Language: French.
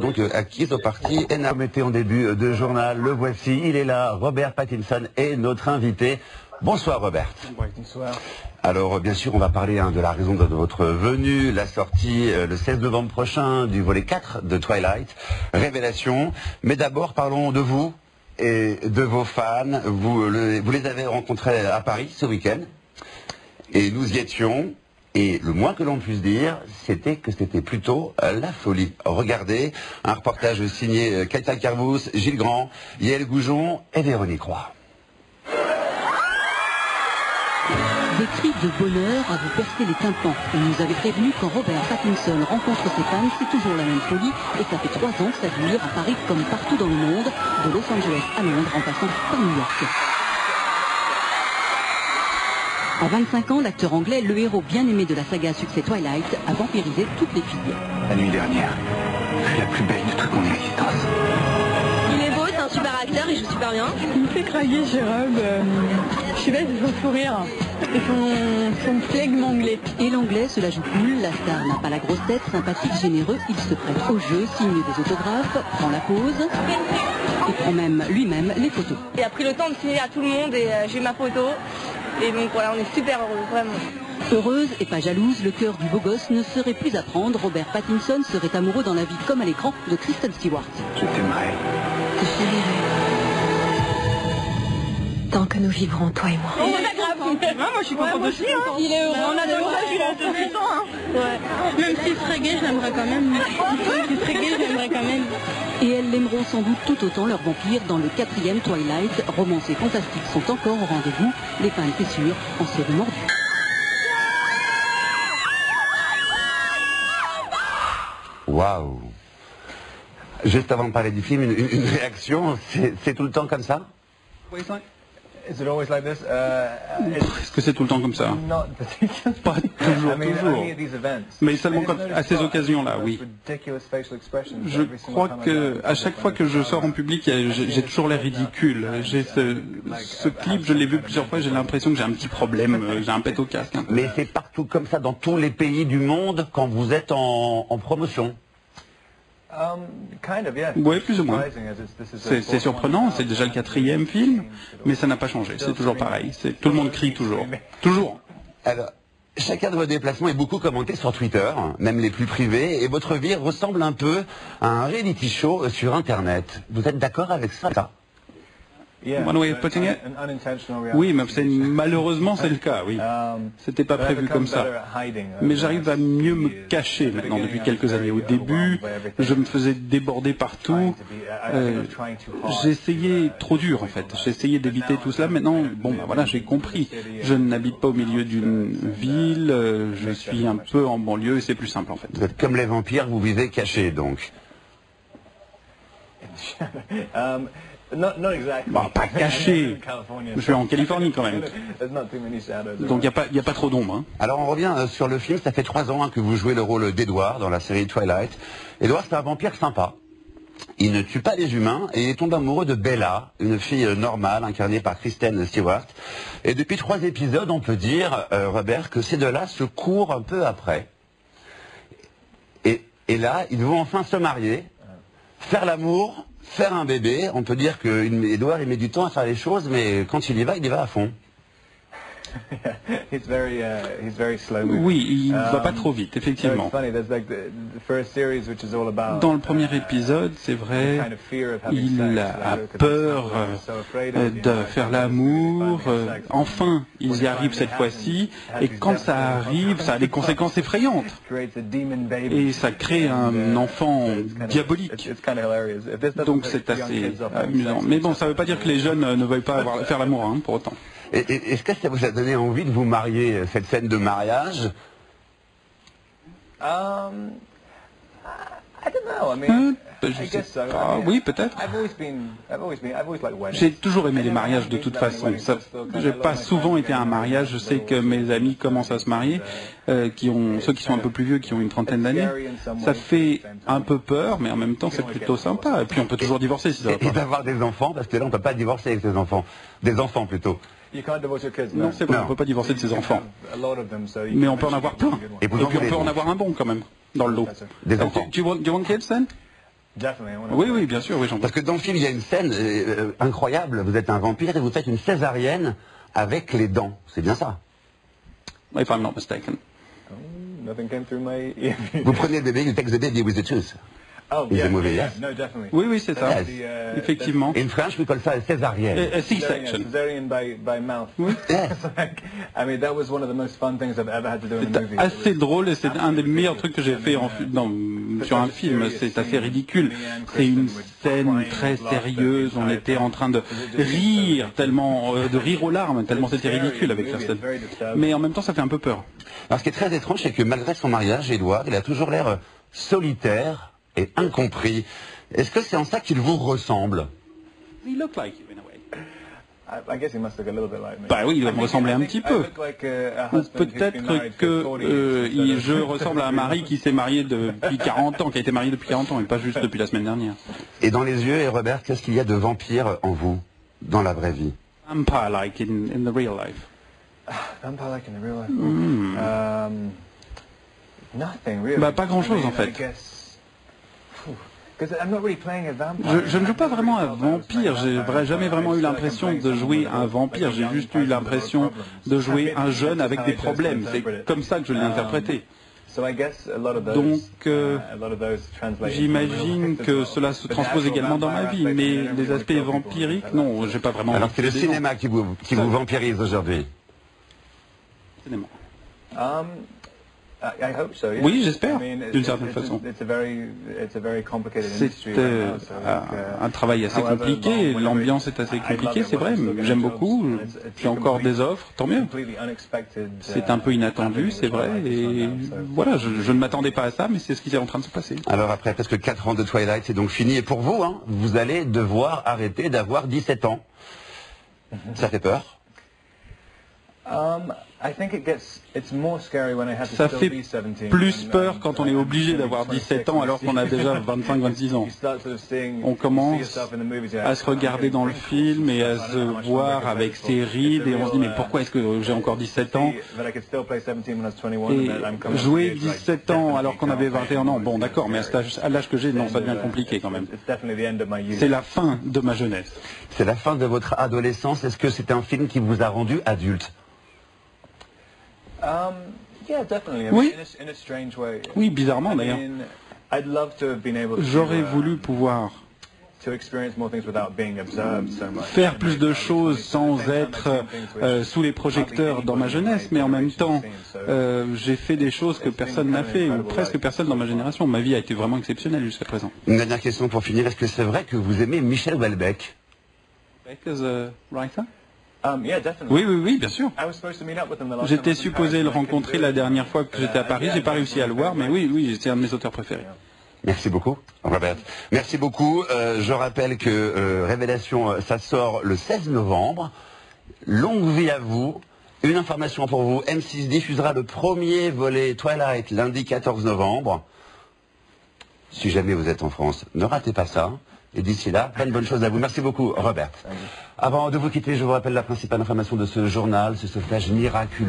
Donc acquise au parti ENA. Mettez en début de journal, le voici, il est là, Robert Pattinson est notre invité. Bonsoir Robert. Bonsoir. Alors bien sûr on va parler de la raison de votre venue, la sortie le 16 novembre prochain du volet 4 de Twilight, Révélation. Mais d'abord parlons de vous et de vos fans. Vous les avez rencontrés à Paris ce week-end et nous y étions. Et le moins que l'on puisse dire, c'était que c'était plutôt la folie. Regardez, un reportage signé Katia Carvous, Gilles Grand, Yael Goujon et Véronique Roy. Des cris de bonheur à vous percer les tympans. On nous avait prévenu quand Robert Pattinson rencontre ses fans, c'est toujours la même folie. Et ça fait 3 ans que ça dure à Paris comme partout dans le monde, de Los Angeles à Londres en passant par New York. À 25 ans, l'acteur anglais, le héros bien aimé de la saga à succès Twilight, a vampirisé toutes les filles. La nuit dernière, je suis la plus belle de toute mon existence. Il est beau, c'est un super acteur, il joue super bien. Il me fait craquer, Jérôme. Je sais pas, il faut sourire. Et son flegme anglais. Et l'anglais, cela joue cool, la star n'a pas la grosse tête, sympathique, généreux, il se prête au jeu, signe des autographes, prend la pause, et prend même lui-même les photos. Il a pris le temps de signer à tout le monde et j'ai ma photo. Et donc voilà, on est super heureux, vraiment. Heureuse et pas jalouse, le cœur du beau gosse ne serait plus à prendre. Robert Pattinson serait amoureux dans la vie comme à l'écran de Kristen Stewart. Je t'aimerai. Je t'aimerai. Tant que nous vivrons, toi et moi. Oh, c'est grave. Moi, je suis contente aussi. Il est heureux. On a des courage, il a 2 ans. Ouais. Même s'il serait gay, je l'aimerais quand même. S'il serait gay, je l'aimerais quand même. Et elles l'aimeront sans doute tout autant leur vampire dans le 4e Twilight. Romance et fantastique sont encore au rendez-vous. Les fans, c'est sûr, en seront mordus. Waouh! Juste avant de parler du film, une réaction, c'est tout le temps comme ça? Est-ce que c'est tout le temps comme ça? Pas toujours. Mais seulement à ces occasions-là, oui. Je crois que à chaque fois que je sors en public, j'ai toujours l'air ridicule. J'ai ce clip, je l'ai vu plusieurs fois, j'ai l'impression que j'ai un petit problème, j'ai un pet au casque. Mais c'est partout comme ça, dans tous les pays du monde, quand vous êtes en promotion? Oui, plus ou moins. C'est surprenant, c'est déjà le 4e film, mais ça n'a pas changé, c'est toujours pareil. Tout le monde crie toujours. Toujours. Alors, chacun de vos déplacements est beaucoup commenté sur Twitter, même les plus privés, et votre vie ressemble un peu à un reality show sur Internet. Vous êtes d'accord avec ça? One way of putting it? Oui, mais malheureusement c'est le cas, oui. C'était pas prévu comme ça. Mais j'arrive à mieux me cacher maintenant depuis quelques années. Au début, je me faisais déborder partout. J'essayais trop dur en fait. J'essayais d'éviter tout cela. Maintenant, bon, ben voilà, j'ai compris. Je n'habite pas au milieu d'une ville. Je suis un peu en banlieue et c'est plus simple en fait. Vous êtes comme les vampires, vous vivez cachés donc. Bon, pas caché. Je suis en Californie quand même. Donc il n'y a pas trop d'ombre. Hein. Alors on revient sur le film. Ça fait 3 ans que vous jouez le rôle d'Edward dans la série Twilight. Edward, c'est un vampire sympa. Il ne tue pas les humains et il tombe amoureux de Bella, une fille normale incarnée par Kristen Stewart. Et depuis 3 épisodes, on peut dire, Robert, que ces deux-là se courent un peu après. Et là, ils vont enfin se marier, faire l'amour, faire un bébé. On peut dire que Edward, il met du temps à faire les choses, mais quand il y va à fond. Oui, il ne va pas trop vite, effectivement. Dans le premier épisode, c'est vrai, il a peur de faire l'amour. Enfin, ils y arrivent cette fois-ci. Et quand ça arrive, ça a des conséquences effrayantes. Et ça crée un enfant diabolique. Donc c'est assez amusant. Mais bon, ça ne veut pas dire que les jeunes ne veuillent pas faire l'amour, hein, pour autant. Est-ce que ça vous a donné envie de vous marier, cette scène de mariage? Je sais pas. Oui, peut-être. J'ai toujours aimé les mariages de toute façon. J'ai pas souvent été à un mariage. Je sais que mes amis commencent à se marier, ceux qui sont un peu plus vieux, qui ont une trentaine d'années. Ça fait un peu peur, mais en même temps c'est plutôt sympa. Et puis on peut toujours divorcer si ça va pas. Et d'avoir des enfants, parce que là on peut pas divorcer avec ses enfants. Des enfants plutôt. Non, c'est vrai, on ne peut pas divorcer de ses enfants. Mais on peut en avoir plein. Et puis on peut en avoir un bon quand même, dans le lot. Des enfants. Do you want kids then? Oui, oui, bien sûr, oui, j'en Parce que dans le film, il y a une scène incroyable. Vous êtes un vampire et vous faites une césarienne avec les dents. C'est bien ça? If I'm not mistaken. Vous prenez le bébé, you take the baby with the tooth. Is the movie, yes? Oui, oui, c'est ça. Yes. Effectivement. In French, we call ça césarienne. A C-section. C'est assez drôle et c'est un des meilleurs trucs que j'ai fait sur un film. C'est assez ridicule. C'est une scène très sérieuse. On était en train de rire tellement, de rire aux larmes, tellement c'était ridicule avec la scène. Mais en même temps, ça fait un peu peur. Alors, ce qui est très étrange, c'est que malgré son mariage, Edward, il a toujours l'air solitaire et incompris. Est-ce que c'est en ça qu'il vous ressemble? He looked like you in a way. Bah oui, il doit me ressembler un petit peu. Ou peut-être que je ressemble à un mari qui s'est marié depuis 40 ans, qui a été marié depuis 40 ans, et pas juste depuis la semaine dernière. Et dans les yeux, et Robert, qu'est-ce qu'il y a de vampire en vous, dans la vraie vie? Vampire-like in the real life. Vampire-like in the real life. Nothing really. Bah pas grand-chose en fait. Je ne joue pas vraiment un vampire, j'ai jamais vraiment eu l'impression de jouer un vampire, j'ai juste eu l'impression de jouer un jeune avec des problèmes, c'est comme ça que je l'ai interprété. Donc j'imagine que cela se transpose également dans ma vie, mais les aspects vampiriques, non, j'ai pas vraiment... Alors c'est le cinéma qui vous vampirise aujourd'hui? Cinéma. Oui, j'espère, d'une certaine façon. C'est un travail assez compliqué, l'ambiance est assez compliquée, c'est vrai, j'aime beaucoup, j'ai encore des offres, tant mieux. C'est un peu inattendu, c'est vrai, et voilà, je ne m'attendais pas à ça, mais c'est ce qui est en train de se passer. Alors après presque 4 ans de Twilight, c'est donc fini, et pour vous, hein, vous allez devoir arrêter d'avoir 17 ans. Ça fait peur? Ça fait plus peur quand on est obligé d'avoir 17 ans alors qu'on a déjà 25-26 ans. On commence à se regarder dans le film et à se voir avec ses rides et on se dit mais pourquoi est-ce que j'ai encore 17 ans? Et jouer 17 ans alors qu'on avait 21 ans, bon d'accord, mais à l'âge que j'ai, non, ça devient compliqué quand même. C'est la fin de ma jeunesse. C'est la fin de votre adolescence. Est-ce que c'est un film qui vous a rendu adulte? Oui. Oui, bizarrement d'ailleurs. J'aurais voulu pouvoir faire plus de choses sans être sous les projecteurs dans ma jeunesse, mais en même temps, j'ai fait des choses que personne n'a fait, ou presque personne dans ma génération. Ma vie a été vraiment exceptionnelle jusqu'à présent. Une dernière question pour finir. Est-ce que c'est vrai que vous aimez Michel Houellebecq? Oui, oui, oui, bien sûr. J'étais supposé le rencontrer la dernière fois que j'étais à Paris. J'ai pas réussi à le voir, mais oui, oui, c'est un de mes auteurs préférés. Merci beaucoup, Robert. Merci beaucoup. Je rappelle que Révélation, ça sort le 16 novembre. Longue vie à vous. Une information pour vous. M6 diffusera le premier volet Twilight lundi 14 novembre. Si jamais vous êtes en France, ne ratez pas ça. Et d'ici là, plein de bonnes choses à vous. Merci beaucoup, Robert. Avant de vous quitter, je vous rappelle la principale information de ce journal, ce sauvetage miraculeux.